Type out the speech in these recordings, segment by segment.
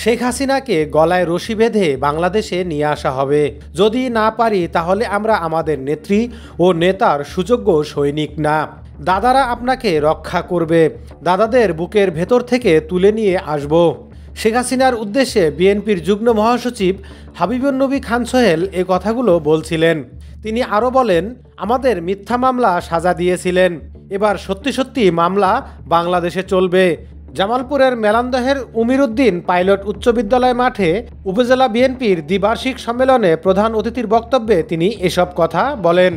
শেখ হাসিনাকে গলায় রশি বেঁধে বাংলাদেশে নিয়ে আসা হবে। যদি না পারি তাহলে আমরা আমাদের নেত্রী ও নেতার সুযোগ্য সৈনিক না। দাদারা আপনাকে রক্ষা করবে, দাদাদের বুকের ভেতর থেকে তুলে নিয়ে আসব। শেখ হাসিনার উদ্দেশ্যে বিএনপির যুগ্ম মহাসচিব হাবিবুন্নবী খান সোহেল এ কথাগুলো বলছিলেন। তিনি আরও বলেন, আমাদের মিথ্যা মামলা সাজা দিয়েছিলেন, এবার সত্যি সত্যি মামলা বাংলাদেশে চলবে। জামালপুরের মেলান্দহের উমিরুদ্দিন পাইলট উচ্চ বিদ্যালয় মাঠে উপজেলা বিএনপির দ্বিবার্ষিক সম্মেলনে প্রধান অতিথির বক্তব্যে তিনি এসব কথা বলেন।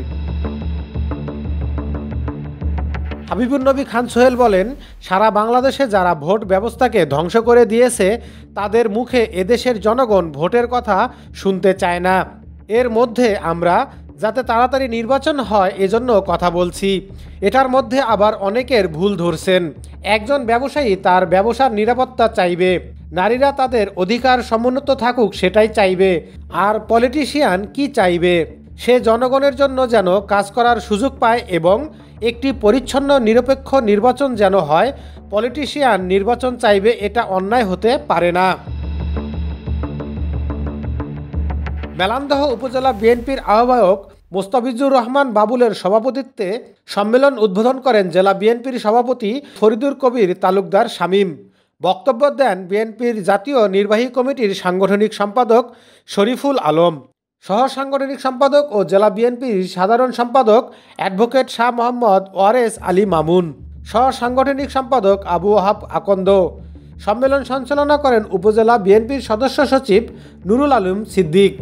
হাবিবুন্নবী খান সোহেল বলেন, সারা বাংলাদেশে যারা ভোট ব্যবস্থাকে ধ্বংস করে দিয়েছে তাদের মুখে এদেশের জনগণ ভোটের কথা শুনতে চায় না। এর মধ্যে আমরা যাতে তাড়াতাড়ি নির্বাচন হয় এজন্য কথা বলছি। এটার মধ্যে আবার অনেকের ভুল ধরছেন। একজন ব্যবসায়ী তার ব্যবসার নিরাপত্তা চাইবে, নারীরা তাদের অধিকার সমুন্নত থাকুক সেটাই চাইবে, আর পলিটিশিয়ান কি চাইবে? সে জনগণের জন্য যেন কাজ করার সুযোগ পায় এবং একটি পরিচ্ছন্ন নিরপেক্ষ নির্বাচন যেন হয়। পলিটিশিয়ান নির্বাচন চাইবে, এটা অন্যায় হতে পারে না। মেলান্দহ উপজেলা বিএনপির আহ্বায়ক মোস্তাফিজুর রহমান বাবুলের সভাপতিত্বে সম্মেলন উদ্বোধন করেন জেলা বিএনপির সভাপতি ফরিদুর কবির তালুকদার শামীম। বক্তব্য দেন বিএনপির জাতীয় নির্বাহী কমিটির সাংগঠনিক সম্পাদক শরীফুল আলম, সহ সাংগঠনিক সম্পাদক ও জেলা বিএনপির সাধারণ সম্পাদক অ্যাডভোকেট শাহ মোহাম্মদ ওয়ারেস আলী মামুন, সহ সাংগঠনিক সম্পাদক আবু ওয়াহাব আকন্দ। সম্মেলন সঞ্চালনা করেন উপজেলা বিএনপির সদস্য সচিব নুরুল আলম সিদ্দিক।